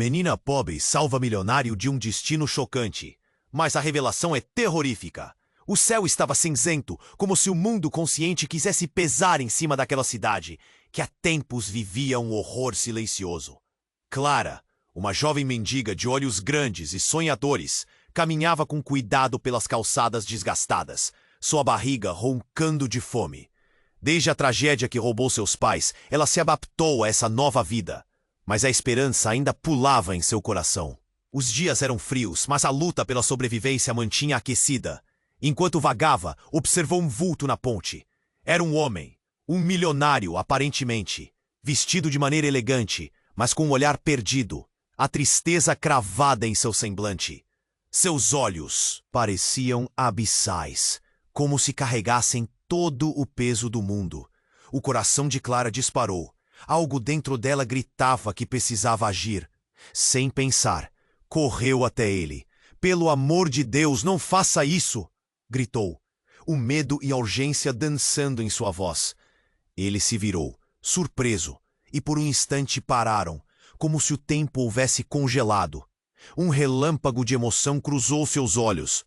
Menina pobre salva milionário de um destino chocante. Mas a revelação é terrorífica. O céu estava cinzento, como se o mundo consciente quisesse pesar em cima daquela cidade, que há tempos vivia um horror silencioso. Clara, uma jovem mendiga de olhos grandes e sonhadores, caminhava com cuidado pelas calçadas desgastadas, sua barriga roncando de fome. Desde a tragédia que roubou seus pais, ela se adaptou a essa nova vida, mas a esperança ainda pulava em seu coração. Os dias eram frios, mas a luta pela sobrevivência mantinha aquecida. Enquanto vagava, observou um vulto na ponte. Era um homem, um milionário aparentemente, vestido de maneira elegante, mas com um olhar perdido, a tristeza cravada em seu semblante. Seus olhos pareciam abissais, como se carregassem todo o peso do mundo. O coração de Clara disparou. Algo dentro dela gritava que precisava agir. Sem pensar, correu até ele. "Pelo amor de Deus, não faça isso!" gritou, o medo e a urgência dançando em sua voz. Ele se virou, surpreso, e por um instante pararam, como se o tempo houvesse congelado. Um relâmpago de emoção cruzou seus olhos,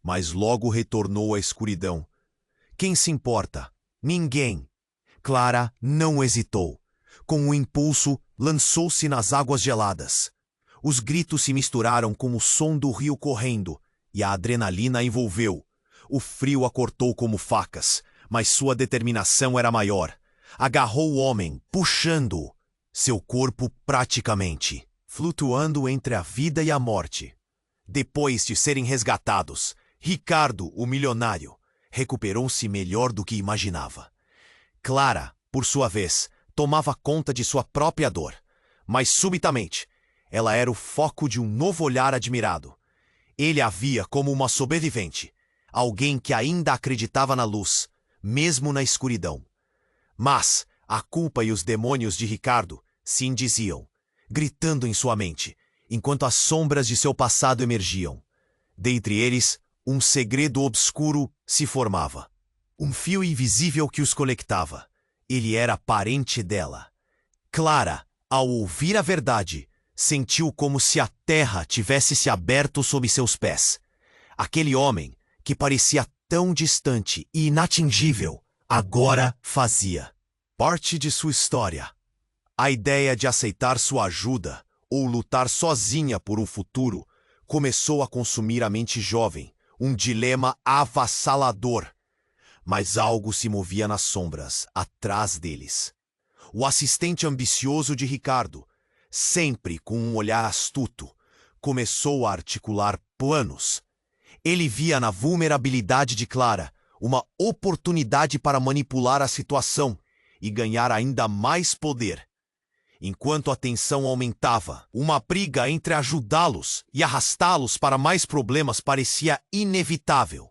mas logo retornou à escuridão. Quem se importa? Ninguém. Clara não hesitou. Com um impulso, lançou-se nas águas geladas. Os gritos se misturaram com o som do rio correndo, e a adrenalina a envolveu. O frio a cortou como facas, mas sua determinação era maior. Agarrou o homem, puxando-o, seu corpo praticamente flutuando entre a vida e a morte. Depois de serem resgatados, Ricardo, o milionário, recuperou-se melhor do que imaginava. Clara, por sua vez, tomava conta de sua própria dor, mas subitamente, ela era o foco de um novo olhar admirado. Ele a via como uma sobrevivente, alguém que ainda acreditava na luz, mesmo na escuridão. Mas a culpa e os demônios de Ricardo se indiziam, gritando em sua mente, enquanto as sombras de seu passado emergiam. Dentre eles, um segredo obscuro se formava. Um fio invisível que os conectava. Ele era parente dela. Clara, ao ouvir a verdade, sentiu como se a terra tivesse se aberto sob seus pés. Aquele homem, que parecia tão distante e inatingível, agora fazia parte de sua história. A ideia de aceitar sua ajuda ou lutar sozinha por um futuro começou a consumir a mente jovem, um dilema avassalador. Mas algo se movia nas sombras, atrás deles. O assistente ambicioso de Ricardo, sempre com um olhar astuto, começou a articular planos. Ele via na vulnerabilidade de Clara uma oportunidade para manipular a situação e ganhar ainda mais poder. Enquanto a tensão aumentava, uma briga entre ajudá-los e arrastá-los para mais problemas parecia inevitável.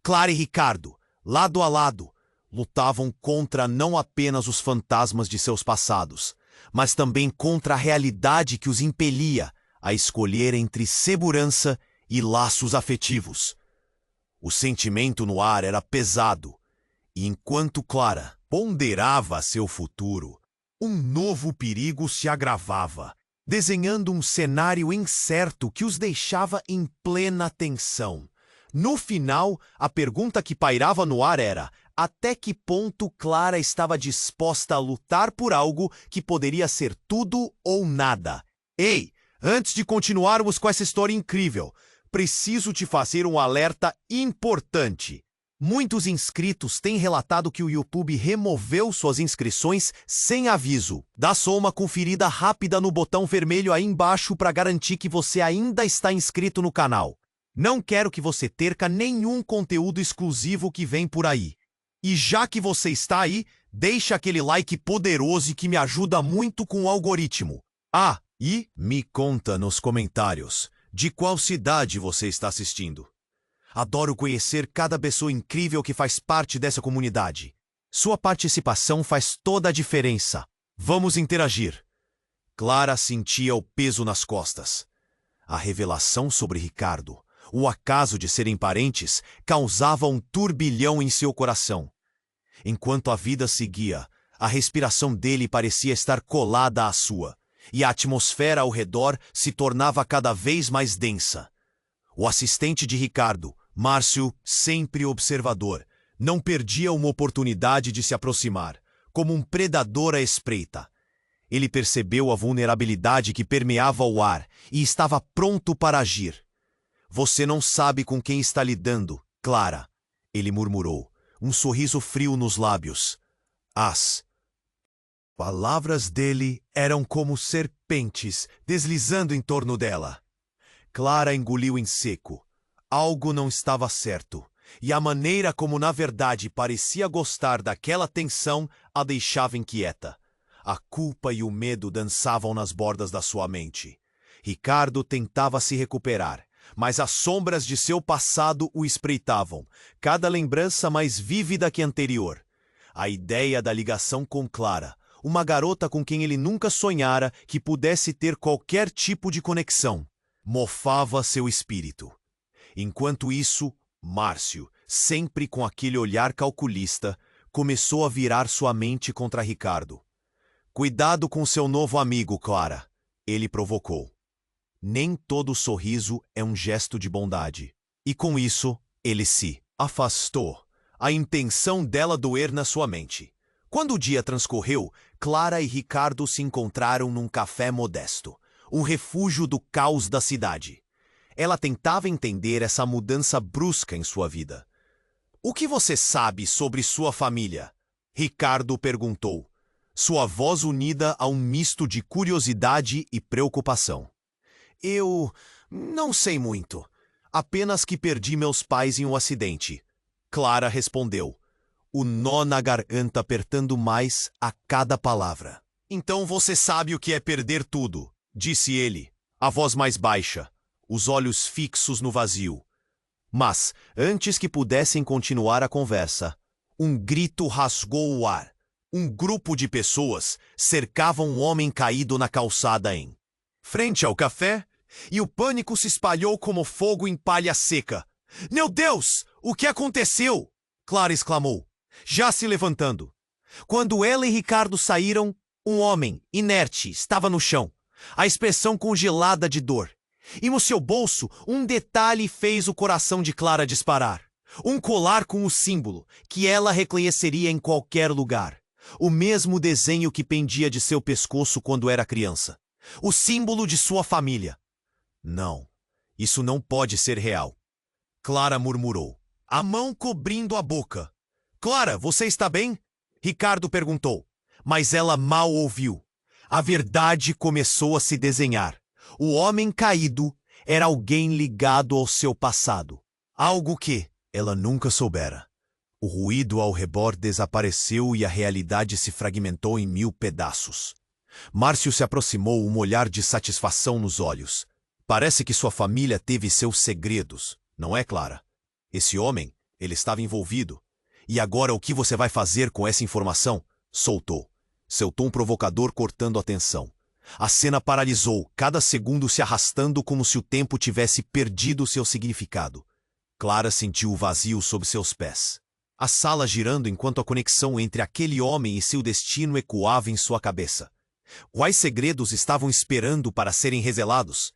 Clara e Ricardo, lado a lado, lutavam contra não apenas os fantasmas de seus passados, mas também contra a realidade que os impelia a escolher entre segurança e laços afetivos. O sentimento no ar era pesado, e enquanto Clara ponderava seu futuro, um novo perigo se agravava, desenhando um cenário incerto que os deixava em plena tensão. No final, a pergunta que pairava no ar era: até que ponto Clara estava disposta a lutar por algo que poderia ser tudo ou nada? Ei, antes de continuarmos com essa história incrível, preciso te fazer um alerta importante. Muitos inscritos têm relatado que o YouTube removeu suas inscrições sem aviso. Dá só uma conferida rápida no botão vermelho aí embaixo para garantir que você ainda está inscrito no canal. Não quero que você perca nenhum conteúdo exclusivo que vem por aí. E já que você está aí, deixa aquele like poderoso que me ajuda muito com o algoritmo. Ah, e me conta nos comentários de qual cidade você está assistindo. Adoro conhecer cada pessoa incrível que faz parte dessa comunidade. Sua participação faz toda a diferença. Vamos interagir. Clara sentia o peso nas costas. A revelação sobre Ricardo, o acaso de serem parentes, causava um turbilhão em seu coração. Enquanto a vida seguia, a respiração dele parecia estar colada à sua, e a atmosfera ao redor se tornava cada vez mais densa. O assistente de Ricardo, Márcio, sempre observador, não perdia uma oportunidade de se aproximar, como um predador à espreita. Ele percebeu a vulnerabilidade que permeava o ar e estava pronto para agir. Você não sabe com quem está lidando, Clara, ele murmurou, um sorriso frio nos lábios. As palavras dele eram como serpentes deslizando em torno dela. Clara engoliu em seco. Algo não estava certo, e a maneira como na verdade parecia gostar daquela tensão a deixava inquieta. A culpa e o medo dançavam nas bordas da sua mente. Ricardo tentava se recuperar, mas as sombras de seu passado o espreitavam, cada lembrança mais vívida que a anterior. A ideia da ligação com Clara, uma garota com quem ele nunca sonhara que pudesse ter qualquer tipo de conexão, mofava seu espírito. Enquanto isso, Márcio, sempre com aquele olhar calculista, começou a virar sua mente contra Ricardo. Cuidado com seu novo amigo, Clara, ele provocou. Nem todo sorriso é um gesto de bondade. E com isso, ele se afastou. A intenção dela doer na sua mente. Quando o dia transcorreu, Clara e Ricardo se encontraram num café modesto, um refúgio do caos da cidade. Ela tentava entender essa mudança brusca em sua vida. O que você sabe sobre sua família? Ricardo perguntou, sua voz unida a um misto de curiosidade e preocupação. Eu não sei muito. Apenas que perdi meus pais em um acidente. Clara respondeu, o nó na garganta apertando mais a cada palavra. Então você sabe o que é perder tudo, disse ele, a voz mais baixa, os olhos fixos no vazio. Mas, antes que pudessem continuar a conversa, um grito rasgou o ar. Um grupo de pessoas cercava um homem caído na calçada em frente ao café, e o pânico se espalhou como fogo em palha seca. Meu Deus! O que aconteceu? Clara exclamou, já se levantando. Quando ela e Ricardo saíram, um homem, inerte, estava no chão, a expressão congelada de dor. E no seu bolso, um detalhe fez o coração de Clara disparar. Um colar com o símbolo, que ela reconheceria em qualquer lugar. O mesmo desenho que pendia de seu pescoço quando era criança. O símbolo de sua família. Não, isso não pode ser real. Clara murmurou, a mão cobrindo a boca. Clara, você está bem? Ricardo perguntou, mas ela mal ouviu. A verdade começou a se desenhar. O homem caído era alguém ligado ao seu passado. Algo que ela nunca soubera. O ruído ao redor desapareceu e a realidade se fragmentou em 1000 pedaços. Márcio se aproximou, um olhar de satisfação nos olhos. Parece que sua família teve seus segredos, não é, Clara? Esse homem, ele estava envolvido. E agora o que você vai fazer com essa informação? Soltou. Seu tom provocador cortando a tensão. A cena paralisou, cada segundo se arrastando como se o tempo tivesse perdido seu significado. Clara sentiu o vazio sob seus pés. A sala girando enquanto a conexão entre aquele homem e seu destino ecoava em sua cabeça. Quais segredos estavam esperando para serem revelados?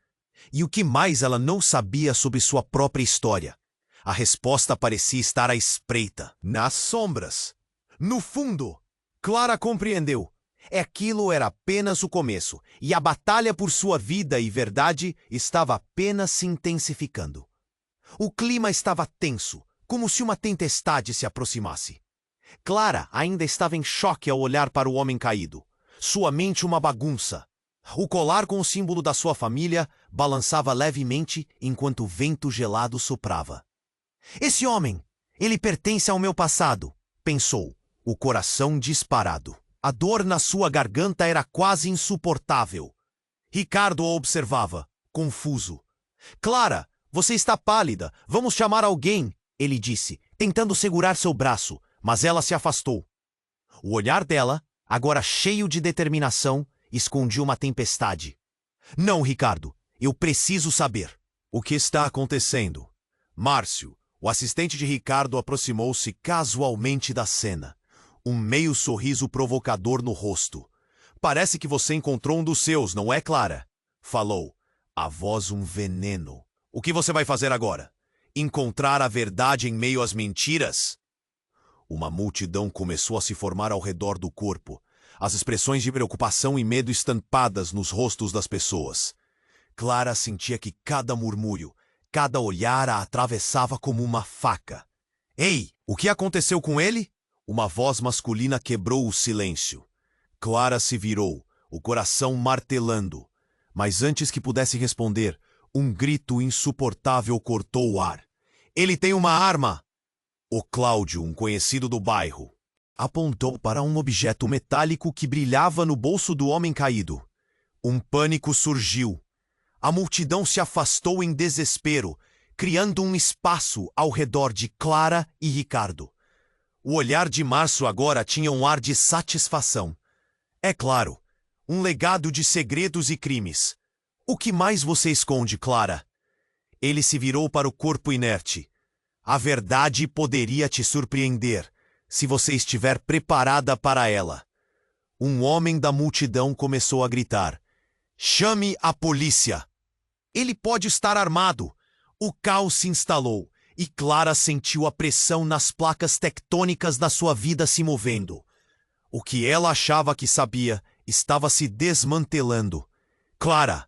E o que mais ela não sabia sobre sua própria história? A resposta parecia estar à espreita, nas sombras. No fundo, Clara compreendeu. Aquilo era apenas o começo, e a batalha por sua vida e verdade estava apenas se intensificando. O clima estava tenso, como se uma tempestade se aproximasse. Clara ainda estava em choque ao olhar para o homem caído. Sua mente uma bagunça. O colar com o símbolo da sua família balançava levemente enquanto o vento gelado soprava. Esse homem, ele pertence ao meu passado, pensou, o coração disparado. A dor na sua garganta era quase insuportável. Ricardo a observava, confuso. Clara, você está pálida, vamos chamar alguém, ele disse, tentando segurar seu braço, mas ela se afastou. O olhar dela, agora cheio de determinação, escondia uma tempestade. Não, Ricardo, eu preciso saber. O que está acontecendo? Márcio, o assistente de Ricardo, aproximou-se casualmente da cena. Um meio sorriso provocador no rosto. Parece que você encontrou um dos seus, não é, Clara? Falou, a voz um veneno. O que você vai fazer agora? Encontrar a verdade em meio às mentiras? Uma multidão começou a se formar ao redor do corpo, as expressões de preocupação e medo estampadas nos rostos das pessoas. Clara sentia que cada murmúrio, cada olhar a atravessava como uma faca. Ei, o que aconteceu com ele? Uma voz masculina quebrou o silêncio. Clara se virou, o coração martelando. Mas antes que pudesse responder, um grito insuportável cortou o ar. Ele tem uma arma! O Cláudio, um conhecido do bairro, apontou para um objeto metálico que brilhava no bolso do homem caído. Um pânico surgiu. A multidão se afastou em desespero, criando um espaço ao redor de Clara e Ricardo. O olhar de Márcio agora tinha um ar de satisfação. É claro, um legado de segredos e crimes. O que mais você esconde, Clara? Ele se virou para o corpo inerte. A verdade poderia te surpreender, se você estiver preparada para ela. Um homem da multidão começou a gritar. Chame a polícia! Ele pode estar armado! O caos se instalou, e Clara sentiu a pressão nas placas tectônicas da sua vida se movendo. O que ela achava que sabia estava se desmantelando. Clara!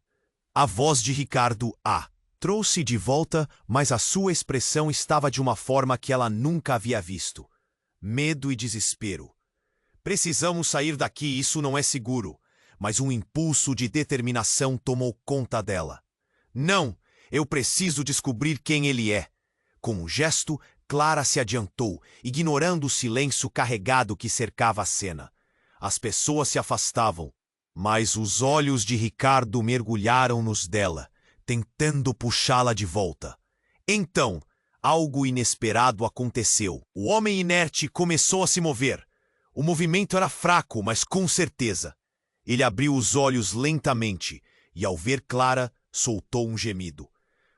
A voz de Ricardo a trouxe de volta, mas a sua expressão estava de uma forma que ela nunca havia visto. Medo e desespero. Precisamos sair daqui, isso não é seguro. Mas um impulso de determinação tomou conta dela. Não, eu preciso descobrir quem ele é. Com um gesto, Clara se adiantou, ignorando o silêncio carregado que cercava a cena. As pessoas se afastavam, mas os olhos de Ricardo mergulharam nos dela, tentando puxá-la de volta. Então, algo inesperado aconteceu. O homem inerte começou a se mover. O movimento era fraco, mas com certeza. Ele abriu os olhos lentamente e, ao ver Clara, soltou um gemido.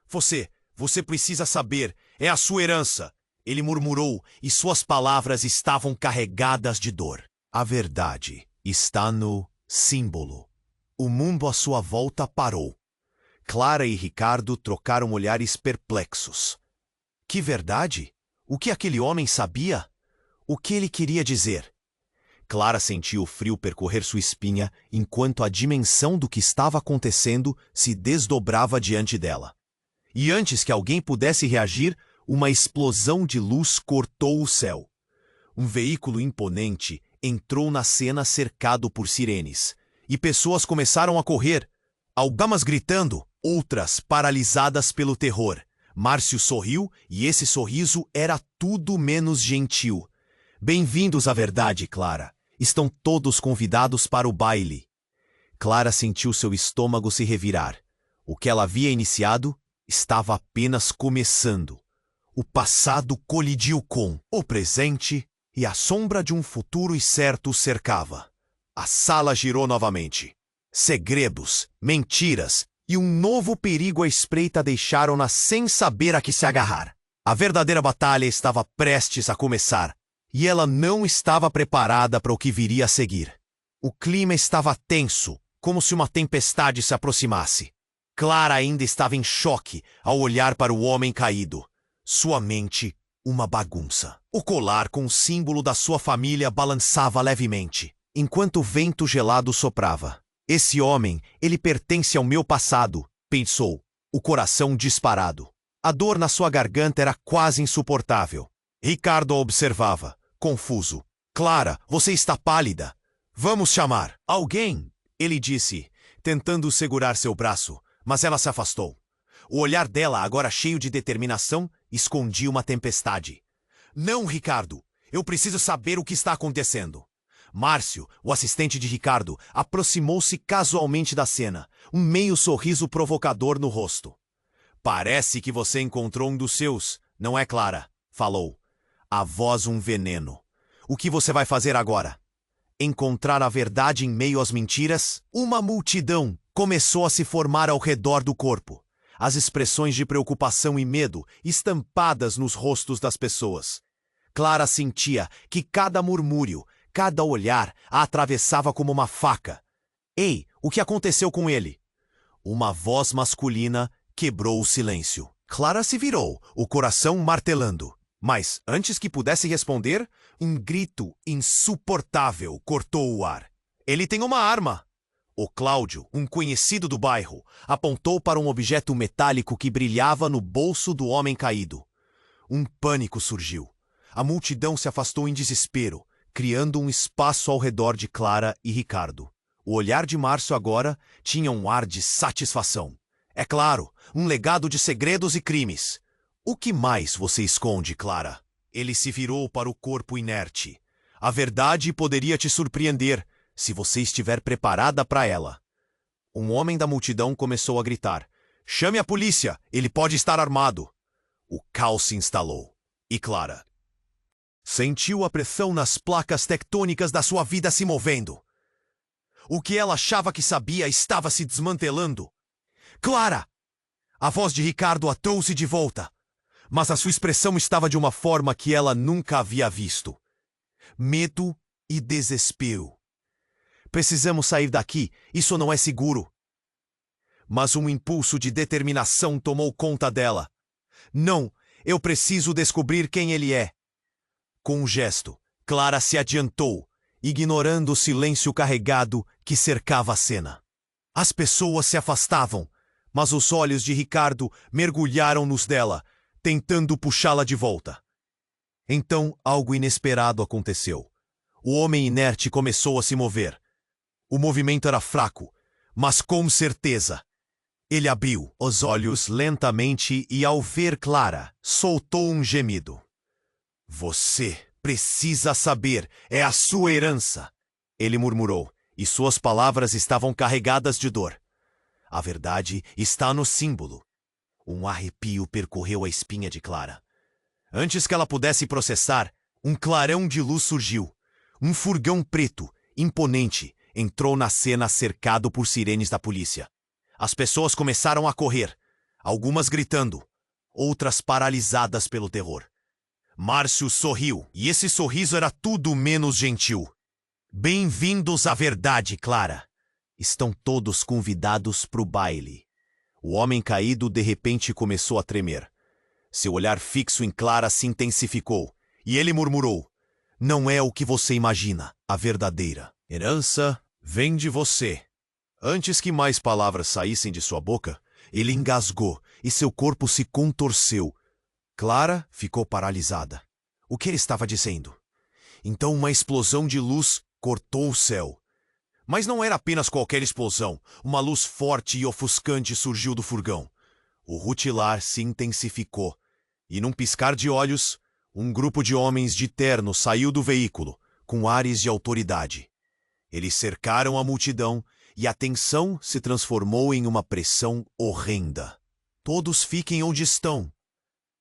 Você precisa saber, é a sua herança. Ele murmurou e suas palavras estavam carregadas de dor. A verdade está no símbolo. O mundo à sua volta parou. Clara e Ricardo trocaram olhares perplexos. Que verdade? O que aquele homem sabia? O que ele queria dizer? Clara sentiu o frio percorrer sua espinha enquanto a dimensão do que estava acontecendo se desdobrava diante dela. E antes que alguém pudesse reagir, uma explosão de luz cortou o céu. Um veículo imponente entrou na cena cercado por sirenes, e pessoas começaram a correr, algumas gritando, outras paralisadas pelo terror. Márcio sorriu, e esse sorriso era tudo menos gentil. Bem-vindos à verdade, Clara. Estão todos convidados para o baile. Clara sentiu seu estômago se revirar. O que ela havia iniciado estava apenas começando. O passado colidiu com o presente e a sombra de um futuro incerto cercava. A sala girou novamente. Segredos, mentiras e um novo perigo à espreita deixaram-na sem saber a que se agarrar. A verdadeira batalha estava prestes a começar, e ela não estava preparada para o que viria a seguir. O clima estava tenso, como se uma tempestade se aproximasse. Clara ainda estava em choque ao olhar para o homem caído. Sua mente, uma bagunça. O colar com o símbolo da sua família balançava levemente, enquanto o vento gelado soprava. Esse homem, ele pertence ao meu passado, pensou, o coração disparado. A dor na sua garganta era quase insuportável. Ricardo a observava, confuso. Clara, você está pálida. Vamos chamar alguém, ele disse, tentando segurar seu braço, mas ela se afastou. O olhar dela, agora cheio de determinação, escondia uma tempestade. Não, Ricardo, eu preciso saber o que está acontecendo. Márcio, o assistente de Ricardo, aproximou-se casualmente da cena, um meio sorriso provocador no rosto. Parece que você encontrou um dos seus, não é, Clara? Falou. A voz um veneno. O que você vai fazer agora? Encontrar a verdade em meio às mentiras? Uma multidão começou a se formar ao redor do corpo. As expressões de preocupação e medo estampadas nos rostos das pessoas. Clara sentia que cada murmúrio, cada olhar a atravessava como uma faca. Ei, o que aconteceu com ele? Uma voz masculina quebrou o silêncio. Clara se virou, o coração martelando. Mas, antes que pudesse responder, um grito insuportável cortou o ar. Ele tem uma arma! O Cláudio, um conhecido do bairro, apontou para um objeto metálico que brilhava no bolso do homem caído. Um pânico surgiu. A multidão se afastou em desespero, criando um espaço ao redor de Clara e Ricardo. O olhar de Márcio agora tinha um ar de satisfação. É claro, um legado de segredos e crimes. O que mais você esconde, Clara? Ele se virou para o corpo inerte. A verdade poderia te surpreender, se você estiver preparada para ela. Um homem da multidão começou a gritar. Chame a polícia, ele pode estar armado. O caos se instalou. E Clara sentiu a pressão nas placas tectônicas da sua vida se movendo. O que ela achava que sabia estava se desmantelando. Clara! A voz de Ricardo a trouxe de volta. Mas a sua expressão estava de uma forma que ela nunca havia visto. Medo e desespero. Precisamos sair daqui, isso não é seguro. Mas um impulso de determinação tomou conta dela. Não, eu preciso descobrir quem ele é. Com um gesto, Clara se adiantou, ignorando o silêncio carregado que cercava a cena. As pessoas se afastavam, mas os olhos de Ricardo mergulharam nos dela, tentando puxá-la de volta. Então, algo inesperado aconteceu. O homem inerte começou a se mover. O movimento era fraco, mas com certeza. Ele abriu os olhos lentamente e, ao ver Clara, soltou um gemido. Você precisa saber, é a sua herança. Ele murmurou, e suas palavras estavam carregadas de dor. A verdade está no símbolo. Um arrepio percorreu a espinha de Clara. Antes que ela pudesse processar, um clarão de luz surgiu. Um furgão preto, imponente, entrou na cena cercado por sirenes da polícia. As pessoas começaram a correr, algumas gritando, outras paralisadas pelo terror. Márcio sorriu, e esse sorriso era tudo menos gentil. Bem-vindos à verdade, Clara. Estão todos convidados para o baile. O homem caído de repente começou a tremer. Seu olhar fixo em Clara se intensificou, e ele murmurou. Não é o que você imagina, a verdadeira herança vem de você. Antes que mais palavras saíssem de sua boca, ele engasgou e seu corpo se contorceu. Clara ficou paralisada. O que ele estava dizendo? Então uma explosão de luz cortou o céu. Mas não era apenas qualquer explosão. Uma luz forte e ofuscante surgiu do furgão. O rutilar se intensificou. E num piscar de olhos, um grupo de homens de terno saiu do veículo, com ares de autoridade. Eles cercaram a multidão e a tensão se transformou em uma pressão horrenda. Todos fiquem onde estão,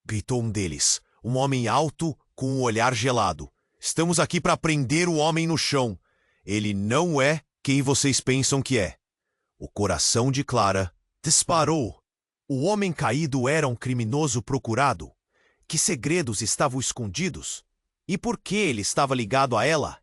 gritou um deles, um homem alto com um olhar gelado. Estamos aqui para prender o homem no chão. Ele não é quem vocês pensam que é. O coração de Clara disparou. O homem caído era um criminoso procurado. Que segredos estavam escondidos? E por que ele estava ligado a ela?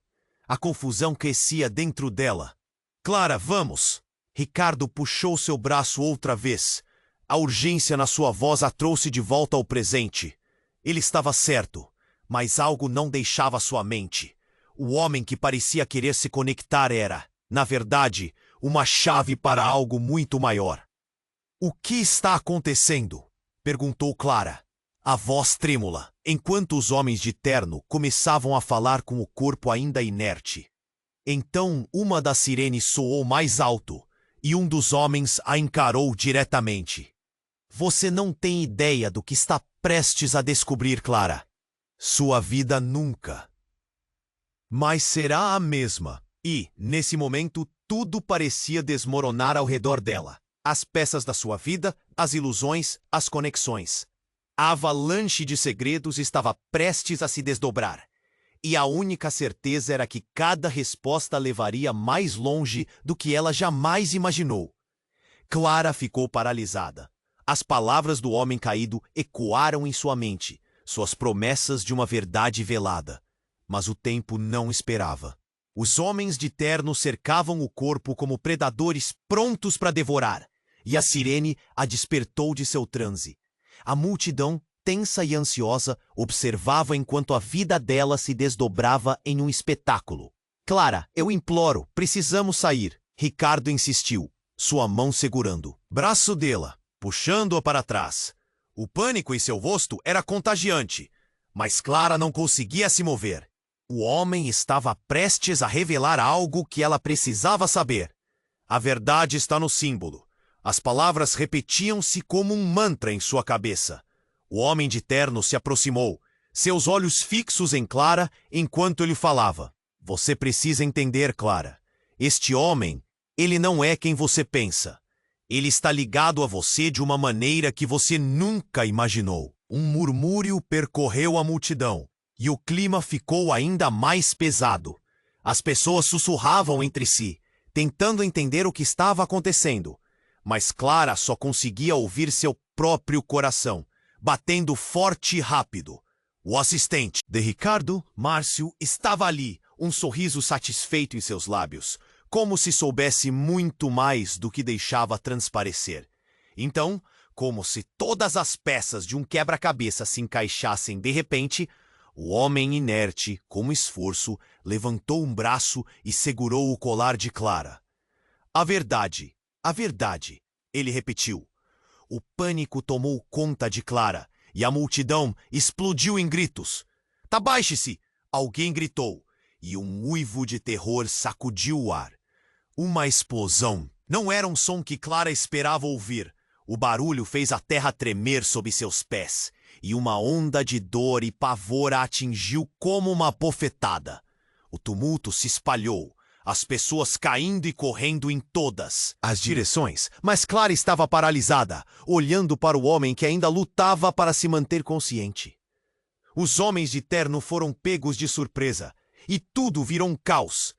A confusão crescia dentro dela. Clara, vamos! Ricardo puxou seu braço outra vez. A urgência na sua voz a trouxe de volta ao presente. Ele estava certo, mas algo não deixava sua mente. O homem que parecia querer se conectar era, na verdade, uma chave para algo muito maior. O que está acontecendo? Perguntou Clara, a voz trêmula, enquanto os homens de terno começavam a falar com o corpo ainda inerte. Então uma das sirenes soou mais alto, e um dos homens a encarou diretamente. Você não tem ideia do que está prestes a descobrir, Clara. Sua vida nunca mais será a mesma. E, nesse momento, tudo parecia desmoronar ao redor dela. As peças da sua vida, as ilusões, as conexões. A avalanche de segredos estava prestes a se desdobrar. E a única certeza era que cada resposta levaria mais longe do que ela jamais imaginou. Clara ficou paralisada. As palavras do homem caído ecoaram em sua mente, suas promessas de uma verdade velada. Mas o tempo não esperava. Os homens de terno cercavam o corpo como predadores prontos para devorar, e a sirene a despertou de seu transe. A multidão, tensa e ansiosa, observava enquanto a vida dela se desdobrava em um espetáculo. Clara, eu imploro, precisamos sair. Ricardo insistiu, sua mão segurando. Braço dela, puxando-a para trás. O pânico em seu rosto era contagiante, mas Clara não conseguia se mover. O homem estava prestes a revelar algo que ela precisava saber. A verdade está no símbolo. As palavras repetiam-se como um mantra em sua cabeça. O homem de terno se aproximou, seus olhos fixos em Clara enquanto ele falava. Você precisa entender, Clara. Este homem, ele não é quem você pensa. Ele está ligado a você de uma maneira que você nunca imaginou. Um murmúrio percorreu a multidão. E o clima ficou ainda mais pesado. As pessoas sussurravam entre si, tentando entender o que estava acontecendo. Mas Clara só conseguia ouvir seu próprio coração, batendo forte e rápido. O assistente de Ricardo, Márcio, estava ali, um sorriso satisfeito em seus lábios, como se soubesse muito mais do que deixava transparecer. Então, como se todas as peças de um quebra-cabeça se encaixassem de repente, o homem inerte, com esforço, levantou um braço e segurou o colar de Clara. A verdade, ele repetiu. O pânico tomou conta de Clara e a multidão explodiu em gritos. Abaixe-se! Alguém gritou, e um uivo de terror sacudiu o ar. Uma explosão. Não era um som que Clara esperava ouvir. O barulho fez a terra tremer sob seus pés. E uma onda de dor e pavor a atingiu como uma bofetada. O tumulto se espalhou, as pessoas caindo e correndo em todas as direções, mas Clara estava paralisada, olhando para o homem que ainda lutava para se manter consciente. Os homens de terno foram pegos de surpresa, e tudo virou um caos.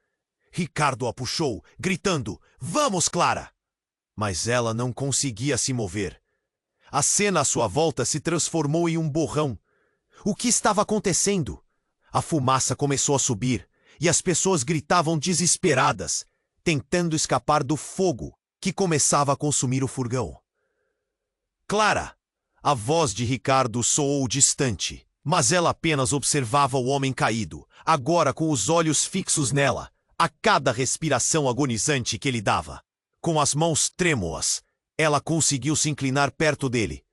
Ricardo a puxou, gritando, "Vamos, Clara!" Mas ela não conseguia se mover. A cena à sua volta se transformou em um borrão. O que estava acontecendo? A fumaça começou a subir e as pessoas gritavam desesperadas, tentando escapar do fogo que começava a consumir o furgão. Clara! A voz de Ricardo soou distante, mas ela apenas observava o homem caído, agora com os olhos fixos nela, a cada respiração agonizante que ele dava. Com as mãos trêmulas, ela conseguiu se inclinar perto dele.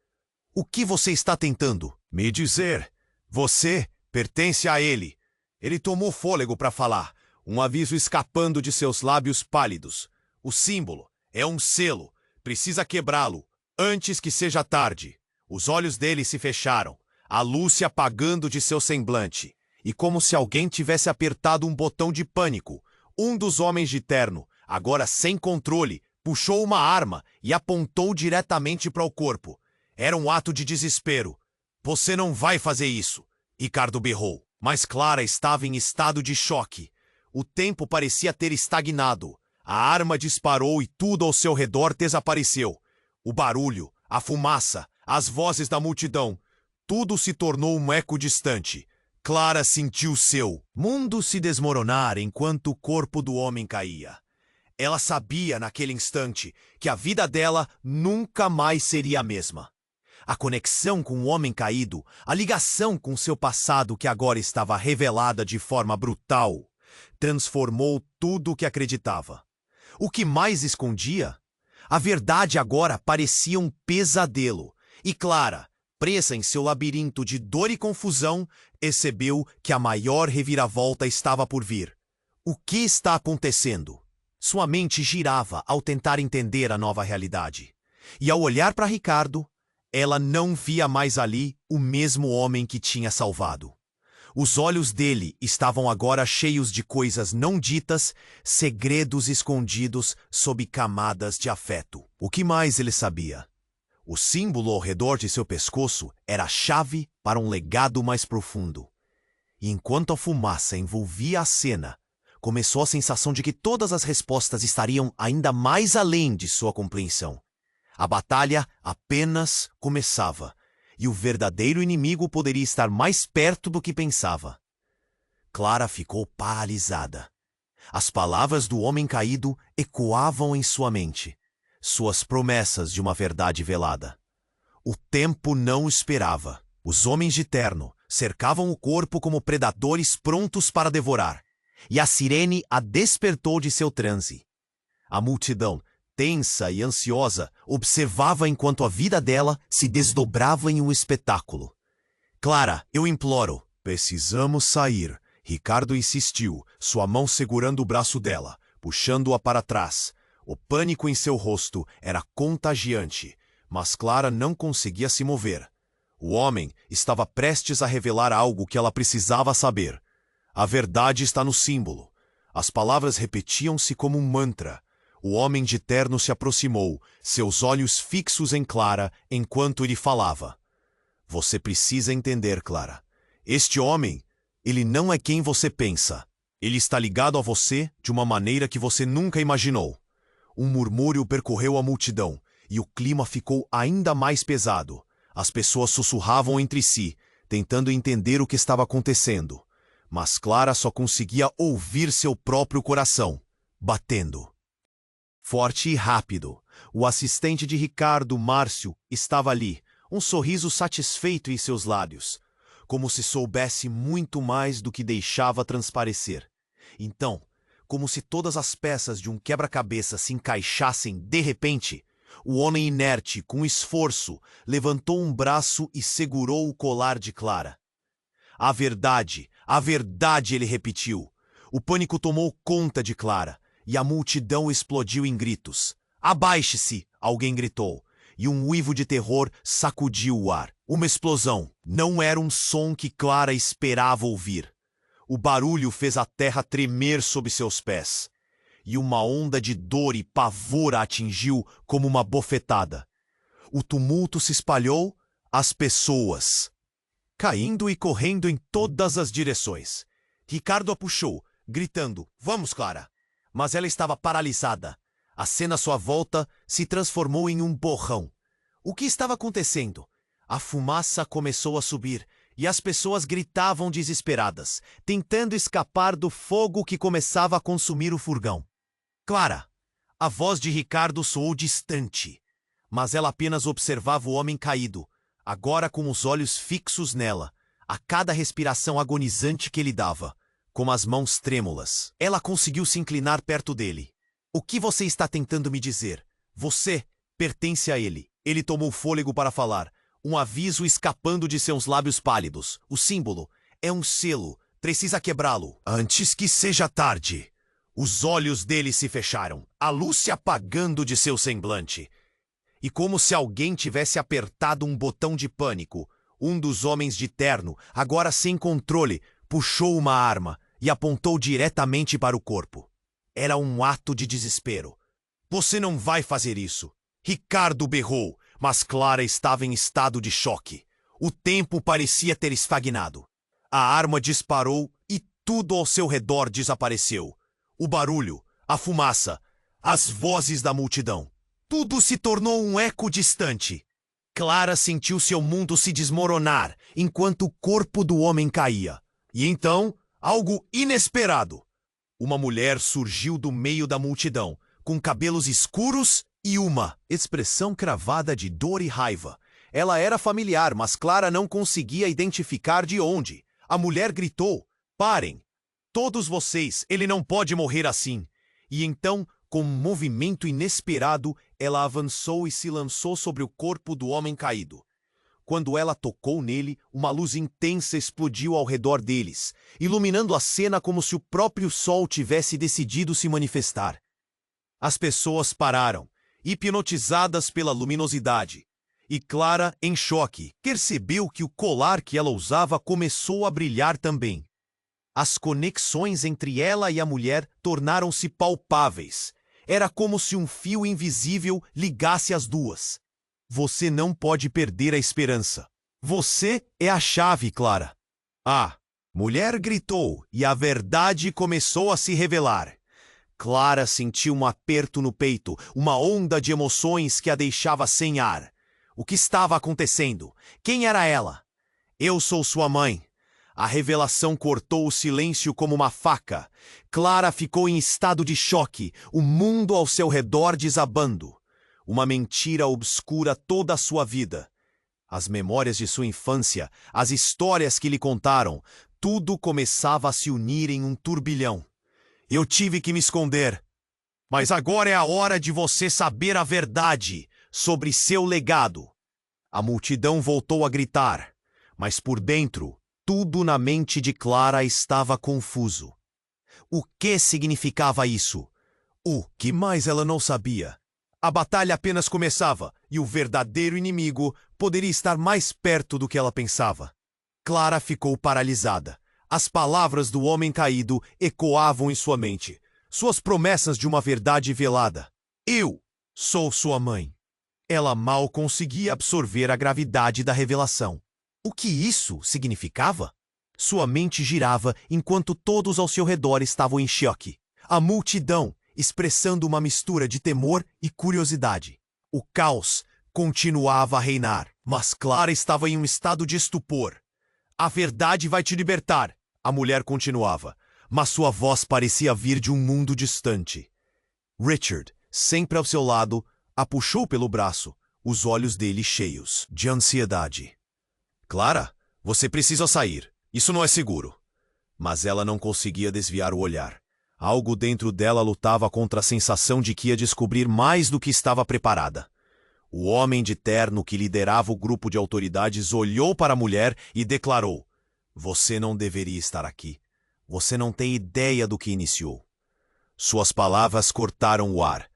O que você está tentando? Me dizer. Você pertence a ele. Ele tomou fôlego para falar, um aviso escapando de seus lábios pálidos. O símbolo é um selo. Precisa quebrá-lo, antes que seja tarde. Os olhos dele se fecharam, a luz se apagando de seu semblante. E como se alguém tivesse apertado um botão de pânico, um dos homens de terno, agora sem controle, puxou uma arma e apontou diretamente para o corpo. Era um ato de desespero. Você não vai fazer isso, Ricardo berrou. Mas Clara estava em estado de choque. O tempo parecia ter estagnado. A arma disparou e tudo ao seu redor desapareceu. O barulho, a fumaça, as vozes da multidão. Tudo se tornou um eco distante. Clara sentiu seu mundo se desmoronar enquanto o corpo do homem caía. Ela sabia naquele instante que a vida dela nunca mais seria a mesma. A conexão com o homem caído, a ligação com seu passado que agora estava revelada de forma brutal, transformou tudo o que acreditava. O que mais escondia? A verdade agora parecia um pesadelo. E Clara, presa em seu labirinto de dor e confusão, percebeu que a maior reviravolta estava por vir. O que está acontecendo? Sua mente girava ao tentar entender a nova realidade. E ao olhar para Ricardo, ela não via mais ali o mesmo homem que tinha salvado. Os olhos dele estavam agora cheios de coisas não ditas, segredos escondidos sob camadas de afeto. O que mais ele sabia? O símbolo ao redor de seu pescoço era a chave para um legado mais profundo. E enquanto a fumaça envolvia a cena, começou a sensação de que todas as respostas estariam ainda mais além de sua compreensão. A batalha apenas começava, e o verdadeiro inimigo poderia estar mais perto do que pensava. Clara ficou paralisada. As palavras do homem caído ecoavam em sua mente, suas promessas de uma verdade velada. O tempo não o esperava. Os homens de terno cercavam o corpo como predadores prontos para devorar, e a sirene a despertou de seu transe. A multidão, tensa e ansiosa, observava enquanto a vida dela se desdobrava em um espetáculo. Clara, eu imploro. Precisamos sair. Ricardo insistiu, sua mão segurando o braço dela, puxando-a para trás. O pânico em seu rosto era contagiante, mas Clara não conseguia se mover. O homem estava prestes a revelar algo que ela precisava saber. A verdade está no símbolo. As palavras repetiam-se como um mantra. O homem de terno se aproximou, seus olhos fixos em Clara enquanto ele falava. Você precisa entender, Clara. Este homem, ele não é quem você pensa. Ele está ligado a você de uma maneira que você nunca imaginou. Um murmúrio percorreu a multidão e o clima ficou ainda mais pesado. As pessoas sussurravam entre si, tentando entender o que estava acontecendo. Mas Clara só conseguia ouvir seu próprio coração, batendo. Forte e rápido, o assistente de Ricardo, Márcio, estava ali, um sorriso satisfeito em seus lábios, como se soubesse muito mais do que deixava transparecer. Então, como se todas as peças de um quebra-cabeça se encaixassem de repente, o homem inerte, com esforço, levantou um braço e segurou o colar de Clara. A verdade, ele repetiu. O pânico tomou conta de Clara, e a multidão explodiu em gritos. Abaixe-se, alguém gritou, e um uivo de terror sacudiu o ar. Uma explosão. Não era um som que Clara esperava ouvir. O barulho fez a terra tremer sob seus pés, e uma onda de dor e pavor a atingiu como uma bofetada. O tumulto se espalhou, as pessoas caindo e correndo em todas as direções. Ricardo a puxou, gritando, vamos, Clara! Mas ela estava paralisada. A cena à sua volta se transformou em um borrão. O que estava acontecendo? A fumaça começou a subir, e as pessoas gritavam desesperadas, tentando escapar do fogo que começava a consumir o furgão. Clara! A voz de Ricardo soou distante, mas ela apenas observava o homem caído, agora com os olhos fixos nela, a cada respiração agonizante que ele dava, com as mãos trêmulas. Ela conseguiu se inclinar perto dele. O que você está tentando me dizer? Você pertence a ele. Ele tomou fôlego para falar, um aviso escapando de seus lábios pálidos. O símbolo é um selo. Precisa quebrá-lo. Antes que seja tarde. Os olhos dele se fecharam, a luz se apagando de seu semblante. E como se alguém tivesse apertado um botão de pânico, um dos homens de terno, agora sem controle, puxou uma arma e apontou diretamente para o corpo. Era um ato de desespero. Você não vai fazer isso. Ricardo berrou, mas Clara estava em estado de choque. O tempo parecia ter estagnado. A arma disparou e tudo ao seu redor desapareceu. O barulho, a fumaça, as vozes da multidão. Tudo se tornou um eco distante. Clara sentiu seu mundo se desmoronar enquanto o corpo do homem caía. E então, algo inesperado. Uma mulher surgiu do meio da multidão, com cabelos escuros e uma expressão cravada de dor e raiva. Ela era familiar, mas Clara não conseguia identificar de onde. A mulher gritou, parem! Todos vocês, ele não pode morrer assim. E então, com um movimento inesperado, ela avançou e se lançou sobre o corpo do homem caído. Quando ela tocou nele, uma luz intensa explodiu ao redor deles, iluminando a cena como se o próprio sol tivesse decidido se manifestar. As pessoas pararam, hipnotizadas pela luminosidade, e Clara, em choque, percebeu que o colar que ela usava começou a brilhar também. As conexões entre ela e a mulher tornaram-se palpáveis. Era como se um fio invisível ligasse as duas. Você não pode perder a esperança. Você é a chave, Clara. A mulher gritou e a verdade começou a se revelar. Clara sentiu um aperto no peito, uma onda de emoções que a deixava sem ar. O que estava acontecendo? Quem era ela? Eu sou sua mãe. A revelação cortou o silêncio como uma faca. Clara ficou em estado de choque, o mundo ao seu redor desabando. Uma mentira obscura toda a sua vida. As memórias de sua infância, as histórias que lhe contaram, tudo começava a se unir em um turbilhão. Eu tive que me esconder. Mas agora é a hora de você saber a verdade sobre seu legado. A multidão voltou a gritar, mas por dentro, tudo na mente de Clara estava confuso. O que significava isso? O que mais ela não sabia? A batalha apenas começava e o verdadeiro inimigo poderia estar mais perto do que ela pensava. Clara ficou paralisada. As palavras do homem caído ecoavam em sua mente. Suas promessas de uma verdade velada. Eu sou sua mãe. Ela mal conseguia absorver a gravidade da revelação. O que isso significava? Sua mente girava enquanto todos ao seu redor estavam em choque. A multidão, expressando uma mistura de temor e curiosidade. O caos continuava a reinar, mas Clara estava em um estado de estupor. A verdade vai te libertar, a mulher continuava, mas sua voz parecia vir de um mundo distante. Richard, sempre ao seu lado, a puxou pelo braço, os olhos dele cheios de ansiedade. Clara, você precisa sair. Isso não é seguro. Mas ela não conseguia desviar o olhar. Algo dentro dela lutava contra a sensação de que ia descobrir mais do que estava preparada. O homem de terno que liderava o grupo de autoridades olhou para a mulher e declarou: "Você não deveria estar aqui. Você não tem ideia do que iniciou." Suas palavras cortaram o ar.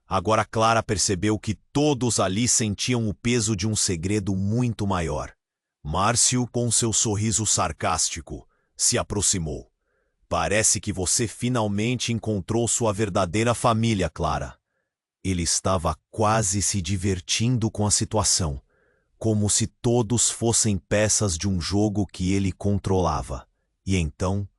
Agora Clara percebeu que todos ali sentiam o peso de um segredo muito maior. Márcio, com seu sorriso sarcástico, se aproximou. "Parece que você finalmente encontrou sua verdadeira família, Clara." Ele estava quase se divertindo com a situação, como se todos fossem peças de um jogo que ele controlava. E então,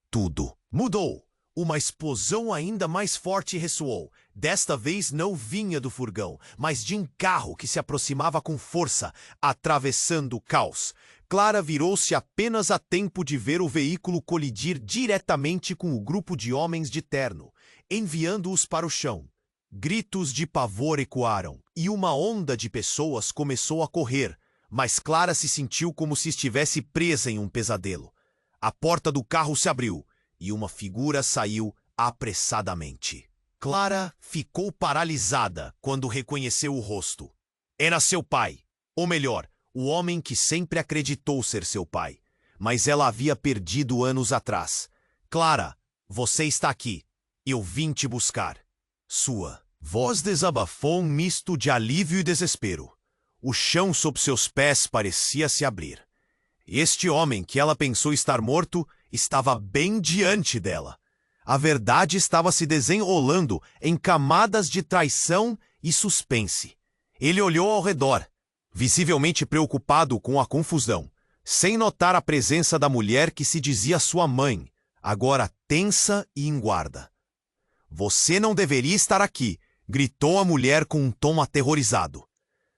tudo mudou. Uma explosão ainda mais forte ressoou. Desta vez não vinha do furgão, mas de um carro que se aproximava com força, atravessando o caos. Clara virou-se apenas a tempo de ver o veículo colidir diretamente com o grupo de homens de terno, enviando-os para o chão. Gritos de pavor ecoaram, e uma onda de pessoas começou a correr, mas Clara se sentiu como se estivesse presa em um pesadelo. A porta do carro se abriu, e uma figura saiu apressadamente. Clara ficou paralisada quando reconheceu o rosto. Era seu pai, ou melhor, o homem que sempre acreditou ser seu pai, mas ela havia perdido anos atrás. "Clara, você está aqui. Eu vim te buscar." Sua voz desabafou um misto de alívio e desespero. O chão sob seus pés parecia se abrir. Este homem, que ela pensou estar morto, estava bem diante dela. A verdade estava se desenrolando em camadas de traição e suspense. Ele olhou ao redor, visivelmente preocupado com a confusão, sem notar a presença da mulher que se dizia sua mãe, agora tensa e em guarda. "Você não deveria estar aqui", gritou a mulher com um tom aterrorizado.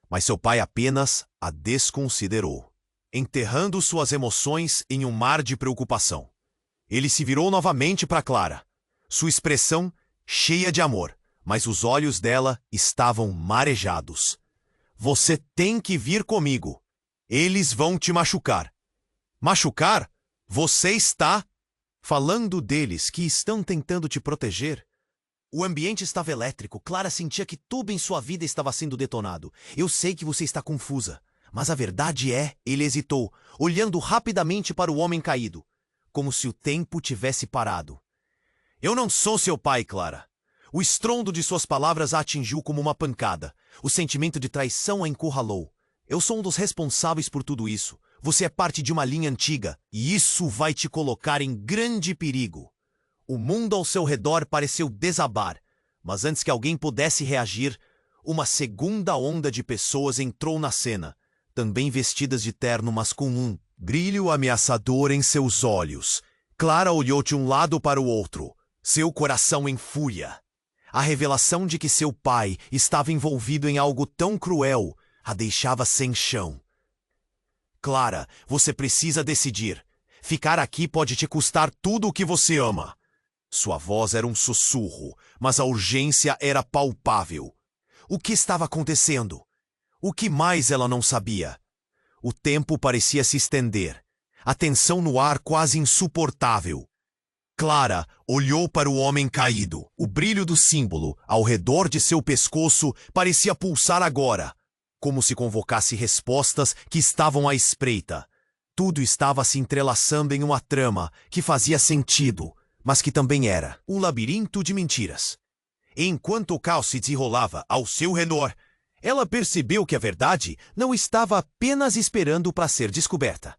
Mas seu pai apenas a desconsiderou, enterrando suas emoções em um mar de preocupação. Ele se virou novamente para Clara, sua expressão cheia de amor, mas os olhos dela estavam marejados. "Você tem que vir comigo. Eles vão te machucar." "Machucar? Você está falando deles que estão tentando te proteger?" O ambiente estava elétrico. Clara sentia que tudo em sua vida estava sendo detonado. "Eu sei que você está confusa, mas a verdade é..." Ele hesitou, olhando rapidamente para o homem caído, como se o tempo tivesse parado. "Eu não sou seu pai, Clara." O estrondo de suas palavras a atingiu como uma pancada. O sentimento de traição a encurralou. "Eu sou um dos responsáveis por tudo isso. Você é parte de uma linha antiga, e isso vai te colocar em grande perigo." O mundo ao seu redor pareceu desabar, mas antes que alguém pudesse reagir, uma segunda onda de pessoas entrou na cena, também vestidas de terno, mas com um brilho ameaçador em seus olhos. Clara olhou de um lado para o outro, seu coração em fúria. A revelação de que seu pai estava envolvido em algo tão cruel a deixava sem chão. "Clara, você precisa decidir. Ficar aqui pode te custar tudo o que você ama. Sua voz era um sussurro, mas a urgência era palpável. O que estava acontecendo? O que mais ela não sabia? O tempo parecia se estender. A tensão no ar quase insuportável. Clara olhou para o homem caído. O brilho do símbolo ao redor de seu pescoço parecia pulsar agora, como se convocasse respostas que estavam à espreita. Tudo estava se entrelaçando em uma trama que fazia sentido, mas que também era um labirinto de mentiras. Enquanto o caos se desenrolava ao seu redor, ela percebeu que a verdade não estava apenas esperando para ser descoberta.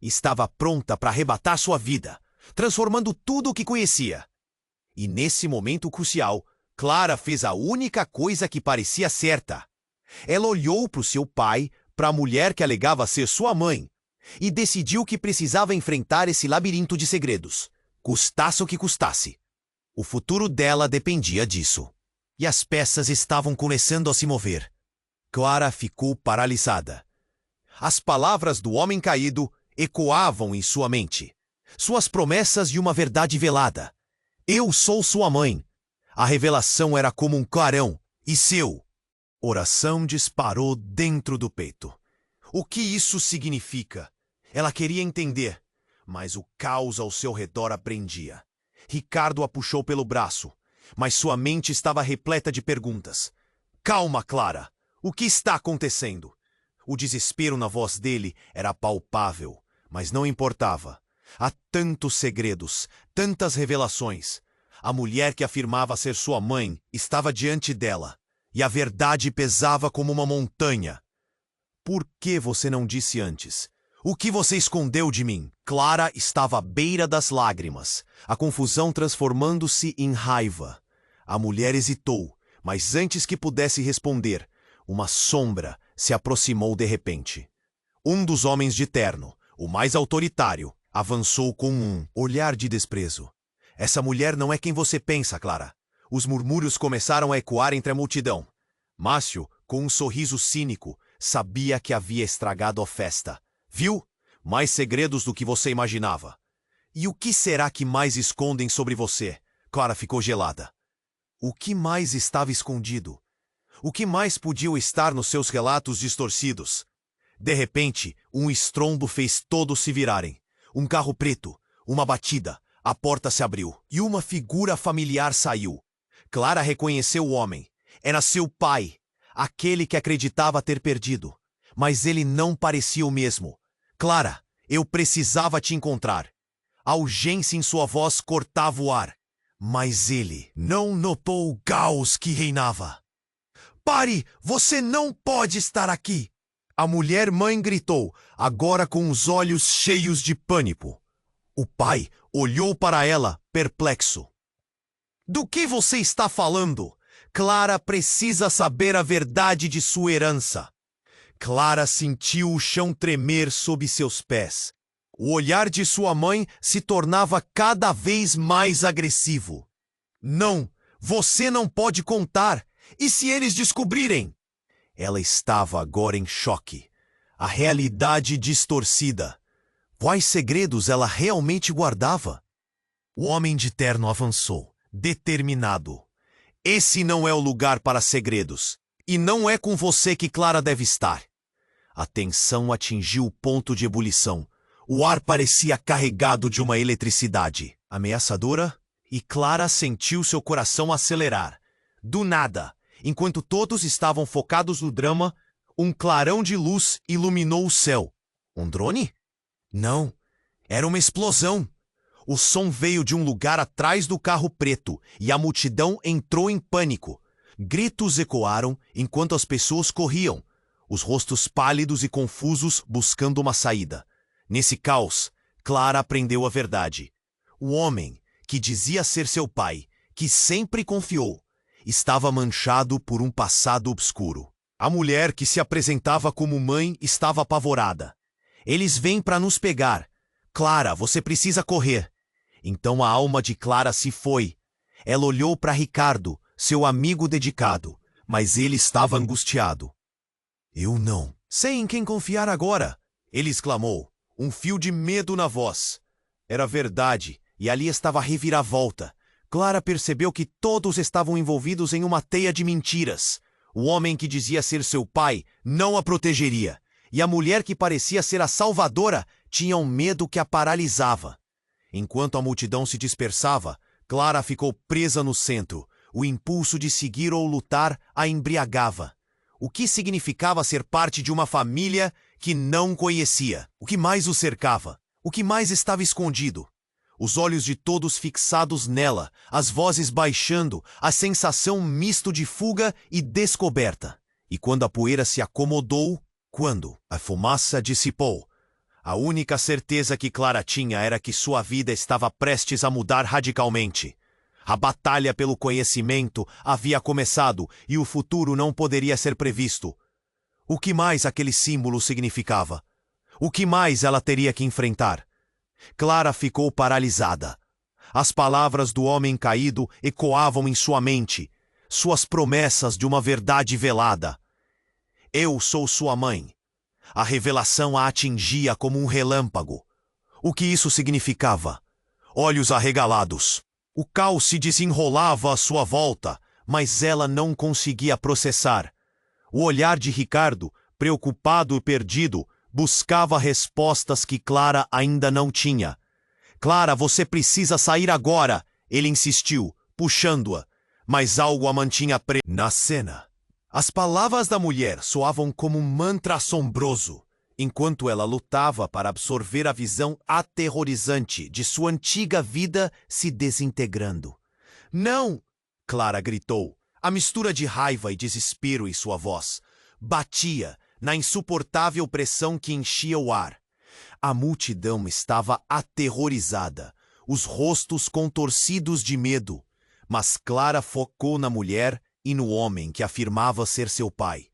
Estava pronta para arrebatar sua vida, transformando tudo o que conhecia. E nesse momento crucial, Clara fez a única coisa que parecia certa. Ela olhou para o seu pai, para a mulher que alegava ser sua mãe, e decidiu que precisava enfrentar esse labirinto de segredos, custasse o que custasse. O futuro dela dependia disso. E as peças estavam começando a se mover. Clara ficou paralisada. As palavras do homem caído ecoavam em sua mente. Suas promessas de uma verdade velada. Eu sou sua mãe. A revelação era como um clarão. E seu? Oração disparou dentro do peito. O que isso significa? Ela queria entender, mas o caos ao seu redor a prendia. Ricardo a puxou pelo braço, mas sua mente estava repleta de perguntas. Calma, Clara. O que está acontecendo? O desespero na voz dele era palpável, mas não importava. Há tantos segredos, tantas revelações. A mulher que afirmava ser sua mãe estava diante dela, e a verdade pesava como uma montanha. Por que você não disse antes? O que você escondeu de mim? Clara estava à beira das lágrimas, a confusão transformando-se em raiva. A mulher hesitou, mas antes que pudesse responder, uma sombra se aproximou de repente. Um dos homens de terno, o mais autoritário, avançou com um olhar de desprezo. Essa mulher não é quem você pensa, Clara. Os murmúrios começaram a ecoar entre a multidão. Márcio, com um sorriso cínico, sabia que havia estragado a festa. Viu? Mais segredos do que você imaginava. E o que será que mais escondem sobre você? Clara ficou gelada. O que mais estava escondido? O que mais podia estar nos seus relatos distorcidos? De repente, um estrondo fez todos se virarem. Um carro preto, uma batida, a porta se abriu e uma figura familiar saiu. Clara reconheceu o homem. Era seu pai, aquele que acreditava ter perdido. Mas ele não parecia o mesmo. Clara, eu precisava te encontrar. A urgência em sua voz cortava o ar. Mas ele não notou o caos que reinava. Pare! Você não pode estar aqui! A mulher-mãe gritou, agora com os olhos cheios de pânico. O pai olhou para ela, perplexo. Do que você está falando? Clara precisa saber a verdade de sua herança. Clara sentiu o chão tremer sob seus pés. O olhar de sua mãe se tornava cada vez mais agressivo. Não, você não pode contar. E se eles descobrirem? Ela estava agora em choque. A realidade distorcida. Quais segredos ela realmente guardava? O homem de terno avançou, determinado. Esse não é o lugar para segredos. E não é com você que Clara deve estar. A tensão atingiu o ponto de ebulição. O ar parecia carregado de uma eletricidade ameaçadora, e Clara sentiu seu coração acelerar. Do nada, enquanto todos estavam focados no drama, um clarão de luz iluminou o céu. Um drone? Não, era uma explosão. O som veio de um lugar atrás do carro preto e a multidão entrou em pânico. Gritos ecoaram enquanto as pessoas corriam, os rostos pálidos e confusos buscando uma saída. Nesse caos, Clara aprendeu a verdade. O homem, que dizia ser seu pai, que sempre confiou, estava manchado por um passado obscuro. A mulher que se apresentava como mãe estava apavorada. Eles vêm para nos pegar. Clara, você precisa correr. Então a alma de Clara se foi. Ela olhou para Ricardo, seu amigo dedicado, mas ele estava angustiado. Eu não sei em quem confiar agora, ele exclamou, um fio de medo na voz. Era verdade, e ali estava a reviravolta. Clara percebeu que todos estavam envolvidos em uma teia de mentiras. O homem que dizia ser seu pai não a protegeria, e a mulher que parecia ser a salvadora tinha um medo que a paralisava. Enquanto a multidão se dispersava, Clara ficou presa no centro. O impulso de seguir ou lutar a embriagava. O que significava ser parte de uma família que não conhecia? O que mais o cercava? O que mais estava escondido? Os olhos de todos fixados nela, as vozes baixando, a sensação misto de fuga e descoberta. E quando a poeira se acomodou, quando a fumaça dissipou, a única certeza que Clara tinha era que sua vida estava prestes a mudar radicalmente. A batalha pelo conhecimento havia começado e o futuro não poderia ser previsto. O que mais aquele símbolo significava? O que mais ela teria que enfrentar? Clara ficou paralisada. As palavras do homem caído ecoavam em sua mente, suas promessas de uma verdade velada. Eu sou sua mãe. A revelação a atingia como um relâmpago. O que isso significava? Olhos arregalados. O caos se desenrolava à sua volta, mas ela não conseguia processar. O olhar de Ricardo, preocupado e perdido, buscava respostas que Clara ainda não tinha. Clara, você precisa sair agora, ele insistiu, puxando-a, mas algo a mantinha presa. Na cena, as palavras da mulher soavam como um mantra assombroso, enquanto ela lutava para absorver a visão aterrorizante de sua antiga vida se desintegrando. Não! Clara gritou, a mistura de raiva e desespero em sua voz. Batia na insuportável pressão que enchia o ar. A multidão estava aterrorizada, os rostos contorcidos de medo, mas Clara focou na mulher e no homem que afirmava ser seu pai.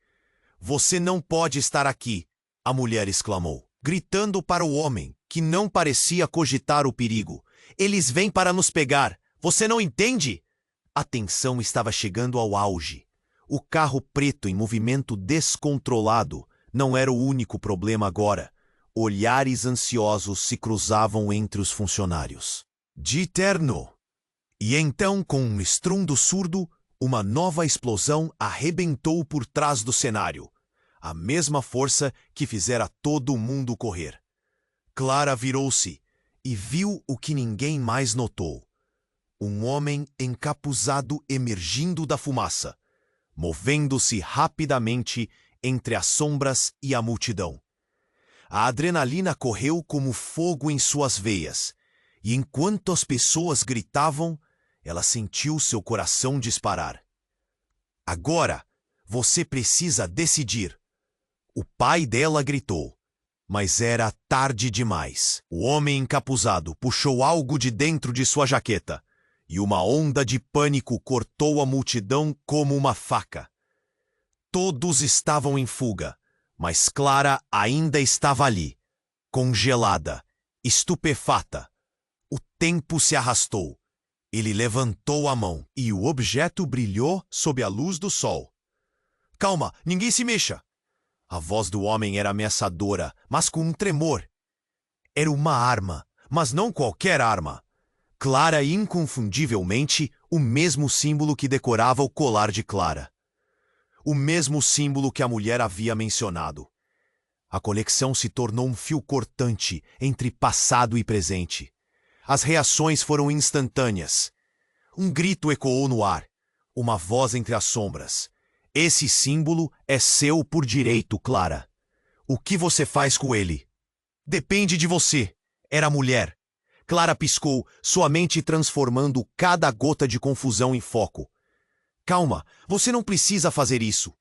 Você não pode estar aqui, a mulher exclamou, gritando para o homem, que não parecia cogitar o perigo. Eles vêm para nos pegar, você não entende? A tensão estava chegando ao auge. O carro preto em movimento descontrolado não era o único problema agora. Olhares ansiosos se cruzavam entre os funcionários. De terno. E então, com um estrondo surdo, uma nova explosão arrebentou por trás do cenário. A mesma força que fizera todo mundo correr. Clara virou-se e viu o que ninguém mais notou. Um homem encapuzado emergindo da fumaça, movendo-se rapidamente entre as sombras e a multidão. A adrenalina correu como fogo em suas veias, e enquanto as pessoas gritavam, ela sentiu seu coração disparar. Agora, você precisa decidir. O pai dela gritou, mas era tarde demais. O homem encapuzado puxou algo de dentro de sua jaqueta, e uma onda de pânico cortou a multidão como uma faca. Todos estavam em fuga, mas Clara ainda estava ali, congelada, estupefata. O tempo se arrastou. Ele levantou a mão e o objeto brilhou sob a luz do sol. Calma, ninguém se mexa! A voz do homem era ameaçadora, mas com um tremor. Era uma arma, mas não qualquer arma. Clara inconfundivelmente o mesmo símbolo que decorava o colar de Clara. O mesmo símbolo que a mulher havia mencionado. A conexão se tornou um fio cortante entre passado e presente. As reações foram instantâneas. Um grito ecoou no ar, uma voz entre as sombras. Esse símbolo é seu por direito, Clara. O que você faz com ele? Depende de você. Era a mulher. Clara piscou, sua mente transformando cada gota de confusão em foco. Calma, você não precisa fazer isso.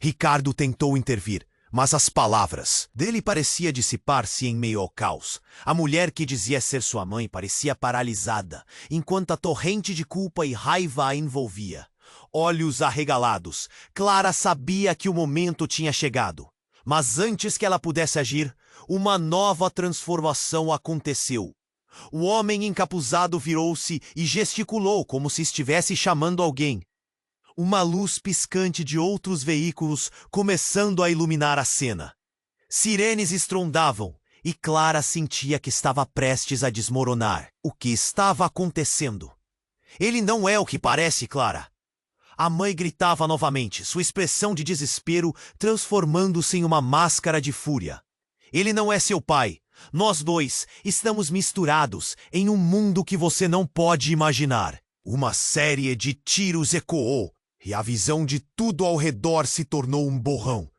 Ricardo tentou intervir, mas as palavras dele parecia dissipar-se em meio ao caos. A mulher que dizia ser sua mãe parecia paralisada, enquanto a torrente de culpa e raiva a envolvia. Olhos arregalados, Clara sabia que o momento tinha chegado. Mas antes que ela pudesse agir, uma nova transformação aconteceu. O homem encapuzado virou-se e gesticulou como se estivesse chamando alguém. Uma luz piscante de outros veículos começando a iluminar a cena. Sirenes estrondavam e Clara sentia que estava prestes a desmoronar. O que estava acontecendo? Ele não é o que parece, Clara. A mãe gritava novamente, sua expressão de desespero transformando-se em uma máscara de fúria. Ele não é seu pai. Nós dois estamos misturados em um mundo que você não pode imaginar. Uma série de tiros ecoou e a visão de tudo ao redor se tornou um borrão.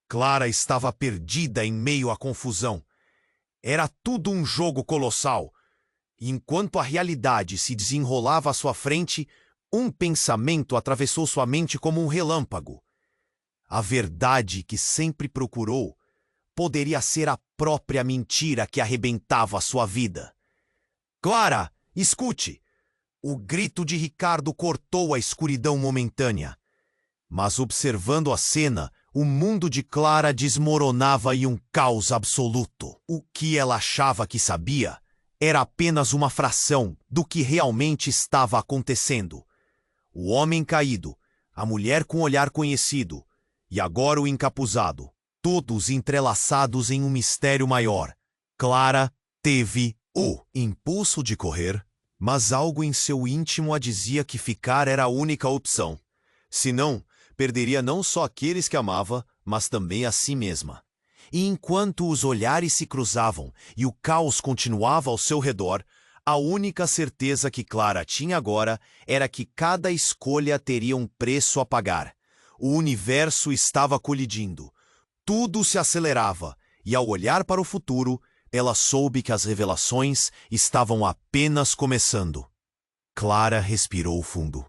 Clara estava perdida em meio à confusão. Era tudo um jogo colossal. E enquanto a realidade se desenrolava à sua frente, um pensamento atravessou sua mente como um relâmpago. A verdade que sempre procurou poderia ser a própria mentira que arrebentava sua vida. Clara, escute! O grito de Ricardo cortou a escuridão momentânea. Mas observando a cena, o mundo de Clara desmoronava em um caos absoluto. O que ela achava que sabia era apenas uma fração do que realmente estava acontecendo. O homem caído, a mulher com olhar conhecido e agora o encapuzado, todos entrelaçados em um mistério maior. Clara teve o impulso de correr, mas algo em seu íntimo a dizia que ficar era a única opção. Senão, perderia não só aqueles que amava, mas também a si mesma. E enquanto os olhares se cruzavam e o caos continuava ao seu redor, a única certeza que Clara tinha agora era que cada escolha teria um preço a pagar. O universo estava colidindo. Tudo se acelerava, e ao olhar para o futuro, ela soube que as revelações estavam apenas começando. Clara respirou fundo.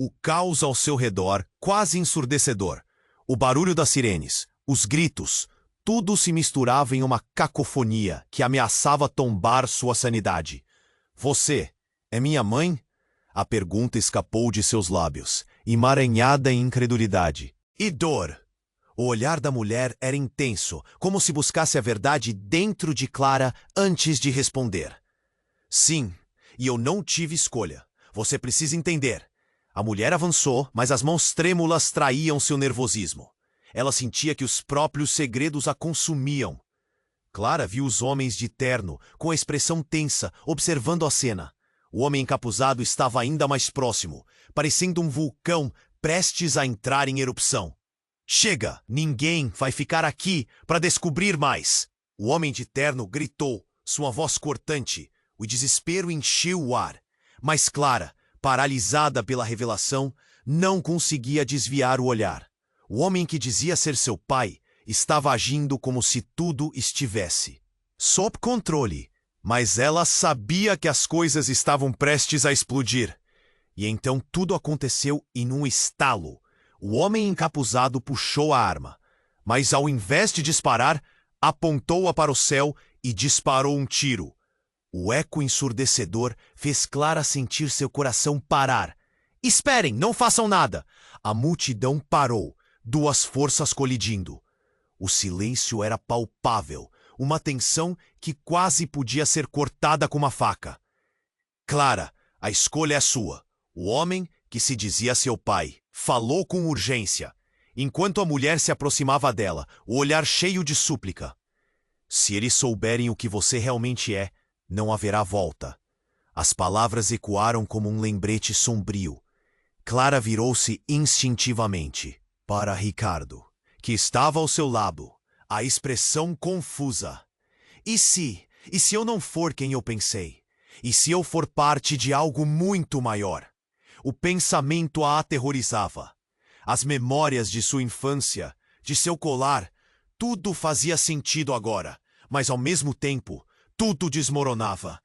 O caos ao seu redor, quase ensurdecedor. O barulho das sirenes, os gritos, tudo se misturava em uma cacofonia que ameaçava tombar sua sanidade. Você é minha mãe? A pergunta escapou de seus lábios, emaranhada em incredulidade. E dor. O olhar da mulher era intenso, como se buscasse a verdade dentro de Clara antes de responder. Sim, e eu não tive escolha. Você precisa entender. A mulher avançou, mas as mãos trêmulas traíam seu nervosismo. Ela sentia que os próprios segredos a consumiam. Clara viu os homens de terno, com a expressão tensa, observando a cena. O homem encapuzado estava ainda mais próximo, parecendo um vulcão prestes a entrar em erupção. Chega! Ninguém vai ficar aqui para descobrir mais! O homem de terno gritou, sua voz cortante. O desespero encheu o ar. Mas Clara, paralisada pela revelação, não conseguia desviar o olhar. O homem que dizia ser seu pai estava agindo como se tudo estivesse sob controle, mas ela sabia que as coisas estavam prestes a explodir. E então tudo aconteceu em um estalo. O homem encapuzado puxou a arma, mas ao invés de disparar, apontou-a para o céu e disparou um tiro. O eco ensurdecedor fez Clara sentir seu coração parar. Esperem, não façam nada! A multidão parou, duas forças colidindo. O silêncio era palpável, uma tensão que quase podia ser cortada com uma faca. Clara, a escolha é sua. O homem, que se dizia seu pai, falou com urgência, enquanto a mulher se aproximava dela, o olhar cheio de súplica. Se eles souberem o que você realmente é, não haverá volta. As palavras ecoaram como um lembrete sombrio. Clara virou-se instintivamente para Ricardo, que estava ao seu lado, a expressão confusa. E se eu não for quem eu pensei? E se eu for parte de algo muito maior? O pensamento a aterrorizava. As memórias de sua infância, de seu colar, tudo fazia sentido agora, mas ao mesmo tempo, tudo desmoronava.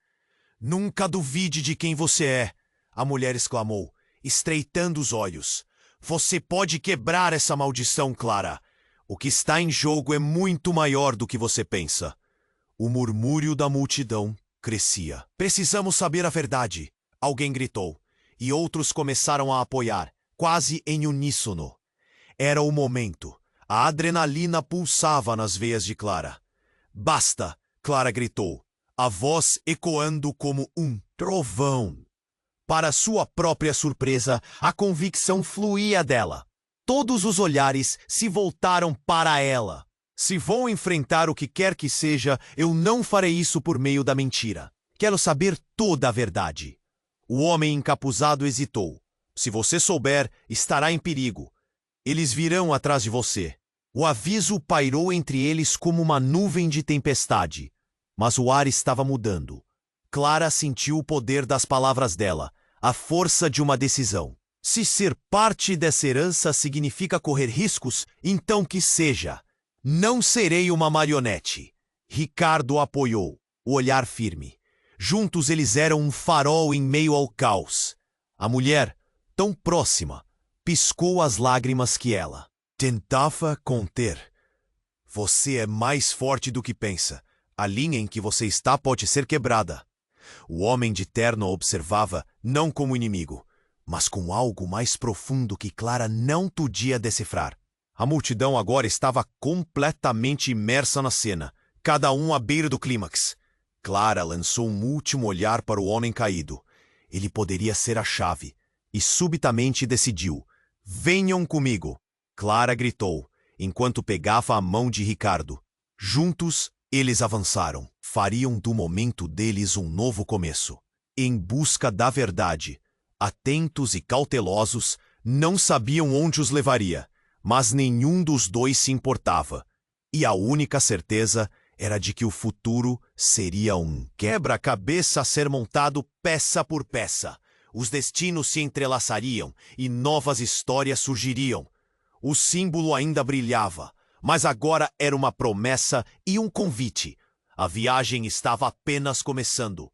Nunca duvide de quem você é, a mulher exclamou, estreitando os olhos. Você pode quebrar essa maldição, Clara. O que está em jogo é muito maior do que você pensa. O murmúrio da multidão crescia. Precisamos saber a verdade, alguém gritou, e outros começaram a apoiar, quase em uníssono. Era o momento. A adrenalina pulsava nas veias de Clara. Basta! Clara gritou, a voz ecoando como um trovão. Para sua própria surpresa, a convicção fluía dela. Todos os olhares se voltaram para ela. Se vou enfrentar o que quer que seja, eu não farei isso por meio da mentira. Quero saber toda a verdade. O homem encapuzado hesitou. Se você souber, estará em perigo. Eles virão atrás de você. O aviso pairou entre eles como uma nuvem de tempestade. Mas o ar estava mudando. Clara sentiu o poder das palavras dela, a força de uma decisão. Se ser parte dessa herança significa correr riscos, então que seja. Não serei uma marionete. Ricardo apoiou, o olhar firme. Juntos eles eram um farol em meio ao caos. A mulher, tão próxima, piscou as lágrimas que ela tentava conter. Você é mais forte do que pensa. A linha em que você está pode ser quebrada. O homem de terno observava, não como inimigo, mas com algo mais profundo que Clara não podia decifrar. A multidão agora estava completamente imersa na cena, cada um à beira do clímax. Clara lançou um último olhar para o homem caído. Ele poderia ser a chave, e subitamente decidiu. Venham comigo! Clara gritou, enquanto pegava a mão de Ricardo. Juntos, eles avançaram. Fariam do momento deles um novo começo. Em busca da verdade, atentos e cautelosos, não sabiam onde os levaria. Mas nenhum dos dois se importava, e a única certeza era de que o futuro seria um quebra-cabeça a ser montado peça por peça. Os destinos se entrelaçariam e novas histórias surgiriam. O símbolo ainda brilhava, mas agora era uma promessa e um convite. A viagem estava apenas começando.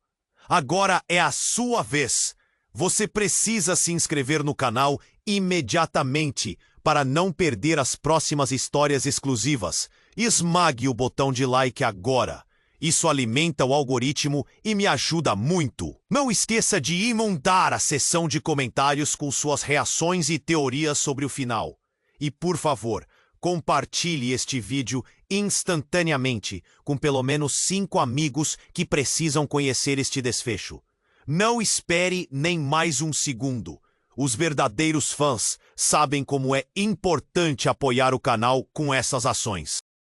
Agora é a sua vez. Você precisa se inscrever no canal imediatamente para não perder as próximas histórias exclusivas. Esmague o botão de like agora. Isso alimenta o algoritmo e me ajuda muito. Não esqueça de inundar a seção de comentários com suas reações e teorias sobre o final. E, por favor, compartilhe este vídeo instantaneamente com pelo menos 5 amigos que precisam conhecer este desfecho. Não espere nem mais um segundo. Os verdadeiros fãs sabem como é importante apoiar o canal com essas ações.